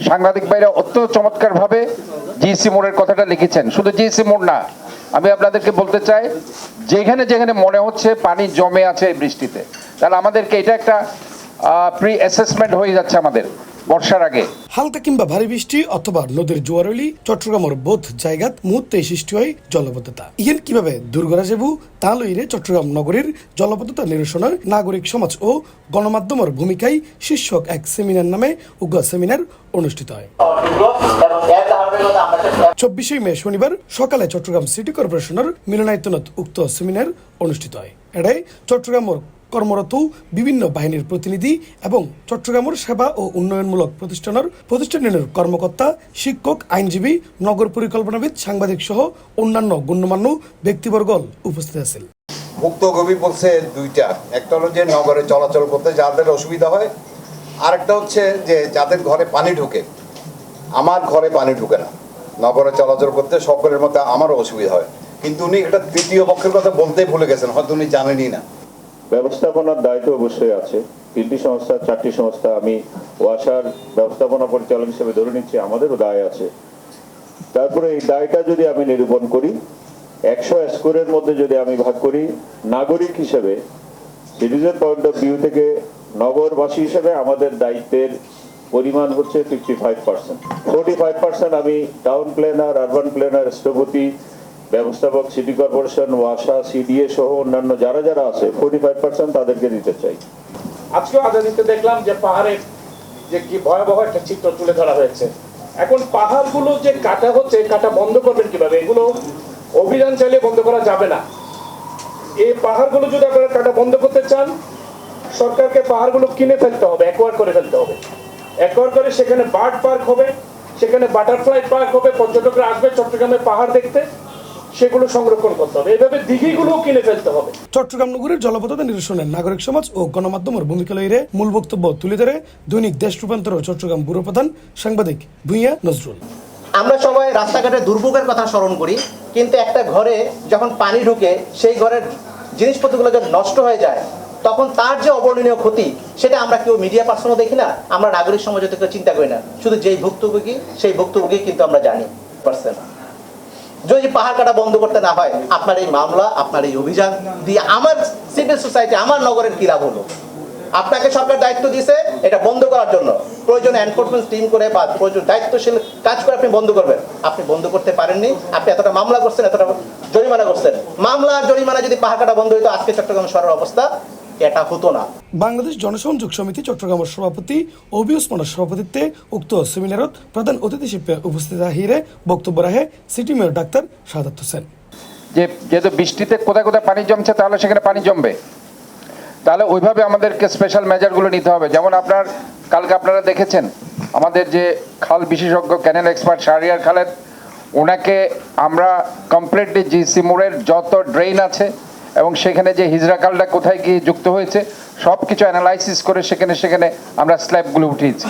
সাংবাদিক ভাইরা অত্যন্ত চমৎকারভাবে জিসি মোড়ের কথাটা লিখেছেন। শুধু জিসি মোড় না, আমি আপনাদেরকে বলতে চাই যেখানে যেখানে মনে হচ্ছে পানি জমে আছে এই বৃষ্টিতে, তাহলে আমাদেরকে এটা একটা প্রি অ্যাসেসমেন্ট হয়ে যাচ্ছে আমাদের বর্ষার আগে। হালকা কিংবা ভারী বৃষ্টি অথবা নদীর জোয়ার হলে চট্টগ্রামের বোধ জায়গাত মুহূর্তে সৃষ্টি হয় জলবদ্ধতা। ইয়ের কিভাবে দূর করা যাবো তা লইরে চট্টগ্রাম নগরীর জলবদ্ধতা নিরসনের নাগরিক সমাজ ও গণমাধ্যমের ভূমিকায় শীর্ষক এক সেমিনার নামে উগ্র সেমিনার অনুষ্ঠিত হয়। 24 মে শনিবার সকালে চট্টগ্রাম সিটি কর্পোরেশনের মিলনায়তনত উক্ত সেমিনার অনুষ্ঠিত হয়। এটাই চট্টগ্রামের কর্মরত বিভিন্ন বাহিনীর প্রতিনিধি এবং চট্টগ্রামের সেবা ও উন্নয়নমূলক প্রতিষ্ঠানের কর্মকর্তা, শিক্ষক, আইনজীবী, নগর পরিকল্পনাবিদ, সাংবাদিক সহ অন্যান্য গণ্যমান্য ব্যক্তিবর্গ উপস্থিত আছেন। ভুক্তভোগী বলছে দুইটা, একটা হলো যে নগরে চলাচল করতে যাদের অসুবিধা হয়, আরেকটা হচ্ছে যে যাদের ঘরে পানি ঢুকে। আমার ঘরে পানি ঢুকে না, নগরে চলাচল করতে সকলের মতো আমারও অসুবিধা হয়, কিন্তু উনি একটা তৃতীয় পক্ষের কথা বলতেই ভুলে গেছেন, হয়তো উনি জানেনই না। ব্যবস্থাপনার দায়িত্ব অবশ্যই আছে। 3টি সংস্থা 4টি সংস্থা, আমি ওয়াসার ব্যবস্থাপনা পরিচালক হিসেবে ধরে নিচ্ছি আমাদেরও দায় আছে। তারপরে এই দায়টা যদি আমি নিরূপণ করি, 100 স্কোরের মধ্যে যদি আমি ভাগ করি, নাগরিক হিসেবে সিটিজেন পয়েন্ট অফ ভিউ থেকে নগরবাসী হিসেবে আমাদের দায়িত্বের পরিমাণ হচ্ছে 55%। 45% আমি টাউন প্ল্যানার, আরবান প্ল্যানার, স্থপতি, ব্যবস্থাপক, সিটি কর্পোরেশন, ওয়াসা, সিডিএ সহ অন্যান্য যারা যারা আছে 45% তাদেরকে দিতে চাই। আজকে আদালতে দেখলাম যে পাহাড়ের যে কি ভয়াবহ একটা চিত্র তুলে ধরা হয়েছে। এখন পাহাড়গুলো যে কাটা হচ্ছে, কাটা বন্ধ করবেন কিভাবে? এগুলো অভিযান চালিয়ে বন্ধ করা যাবে না। এই পাহাড়গুলো যদি আপনারা কাটা বন্ধ করতে চান, সরকারকে পাহাড়গুলো কিনে ফেলতে হবে, অ্যাকোয়ার করে ফেলতে হবে। অ্যাকোয়ার করে সেখানে বার্ড পার্ক হবে, সেখানে বাটারফ্লাই পার্ক হবে, পর্যটকরা আসবে চট্টগ্রামের পাহাড় দেখতে, সেগুলো সংরক্ষণ করতে হবে। এভাবে দিঘিগুলো কিনে ফেলতে হবে। চট্টগ্রাম নগরীর জলবদ্ধতা নিরসনে নাগরিক সমাজ ও গণমাধ্যমের ভূমিকা লইরে মূল বক্তব্য তুলে ধরে দৈনিক দেশ রূপান্তর চট্টগ্রাম ব্যুরো প্রধান সাংবাদিক ভূঁইয়া নজরুল। আমরা সবাই রাস্তাঘাটে দুর্ভোগের কথা স্মরণ করি, কিন্তু একটা ঘরে যখন পানি ঢুকে সেই ঘরের জিনিসপত্রগুলো যখন নষ্ট হয়ে যায়, তখন তার যে অবর্ণনীয় ক্ষতি সেটা আমরা কেউ মিডিয়া পার্সনও দেখি না, আমরা নাগরিক সমাজে কেউ চিন্তা করি না। শুধু যেই ভুক্তভোগী সেই ভুক্তভোগী কিন্তু আমরা জানি পারছেন। যদি পাহাড় কাটা বন্ধ করতে না হয়, আপনার এই মামলা, আপনার এই অভিযান দিয়ে আমার সিভিল সোসাইটি, আমার নগরের কি লাভ হলো? আপনাকে সরকার দায়িত্ব দিয়েছে এটা বন্ধ করার জন্য, প্রয়োজনে এনফোর্সমেন্ট টিম করে বা প্রয়োজন দায়িত্বশীল কাজ করে আপনি বন্ধ করবেন। আপনি বন্ধ করতে পারেননি, আপনি এতটা মামলা করছেন, এতটা জরিমানা করছেন। মামলা আর জরিমানা যদি পাহাড় কাটা বন্ধ হইতো, আজকে চট্টগ্রাম শহরের অবস্থা এটা হতো না। বাংলাদেশ জনসংযোগ সমিতি চট্টগ্রামের সভাপতি অবি ওসমানের সভাপতিত্বে উক্ত সেমিনারত প্রধান অতিথি হিসেবে উপস্থিত হিরে বক্তব্য রাখে city mayor doctor Shahadat Hossain. যেহেতু বৃষ্টিতে কোথায় কোথায় পানি জমছে, তাহলে সেখানে পানি জমবে, তাহলে ওইভাবে আমাদেরকে স্পেশাল মেজারগুলো নিতে হবে। যেমন কালকে আপনারা দেখেছেন আমাদের যে খাল বিশেষজ্ঞ, ক্যানেল এক্সপার্ট শাহরিয়ার খালেদ, ওনাকে আমরা কমপ্লিটলি জিসি মোড়ের যত ড্রেন আছে এবং সেখানে যে হিজরা খালটা কোথায় গিয়ে যুক্ত হয়েছে সব কিছু অ্যানালাইসিস করে সেখানে আমরা স্ল্যাবগুলো উঠিয়েছি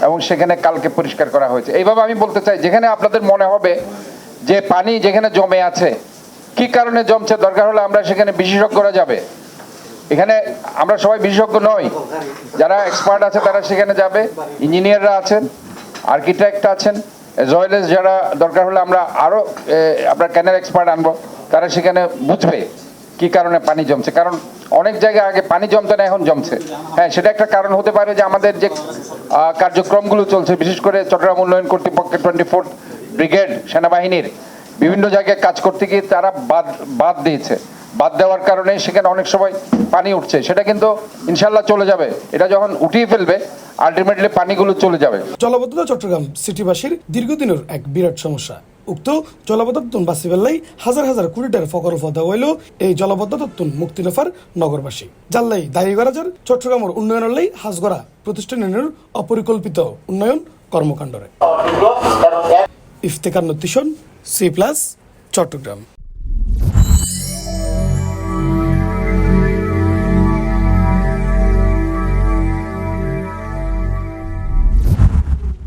এবং সেখানে কালকে পরিষ্কার করা হয়েছে। এইভাবে আমি বলতে চাই, যেখানে আপনাদের মনে হবে যে পানি যেখানে জমে আছে, কি কারণে জমছে, দরকার হলে আমরা সেখানে বিশেষজ্ঞরা যাবে। এখানে আমরা সবাই বিশেষজ্ঞ নই, যারা এক্সপার্ট আছে তারা সেখানে যাবে, ইঞ্জিনিয়াররা আছেন, আর্কিটেক্ট আছেন, জয়েলেস যারা, দরকার হলে আমরা আরও আপনার ক্যানেল এক্সপার্ট আনবো, তারা সেখানে বুঝবে কি কারণে পানি জমছে। কারণ অনেক জায়গায় আগে পানি জমতো না, এখন জমছে। হ্যাঁ, সেটা একটা কারণ হতে পারে যে আমাদের যে কার্যক্রমগুলো চলছে, বিশেষ করে চট্টগ্রাম উন্নয়ন কর্তৃপক্ষের 24th ব্রিগেড সেনাবাহিনীর বিভিন্ন জায়গায় কাজ করতে গিয়ে তারা বাদ দিয়েছে। বাদ দেওয়ার কারণে সেখানে অনেক সময় পানি উঠছে, সেটা কিন্তু ইনশাল্লাহ চলে যাবে। এটা যখন উঠিয়ে ফেলবে আলটিমেটলি পানিগুলো চলে যাবে। জলবদ্ধতা চট্টগ্রাম সিটিবাসীর দীর্ঘদিনের এক বিরাট সমস্যা। উক্ত জলবদ্ধতা বাঁচি পেলাই হাজার হাজার কোটি টাকার প্রকল্প দেওয়া হইল এই জলবদ্ধতা মুক্তি নফার নগরবাসী। জানলাই দায়ী করা যার চট্টগ্রামের উন্নয়নের লাই হাজগড়া প্রতিষ্ঠানের অপরিকল্পিত উন্নয়ন কর্মকাণ্ডরে। ইফতেখার নতিশন, C+ চট্টগ্রাম।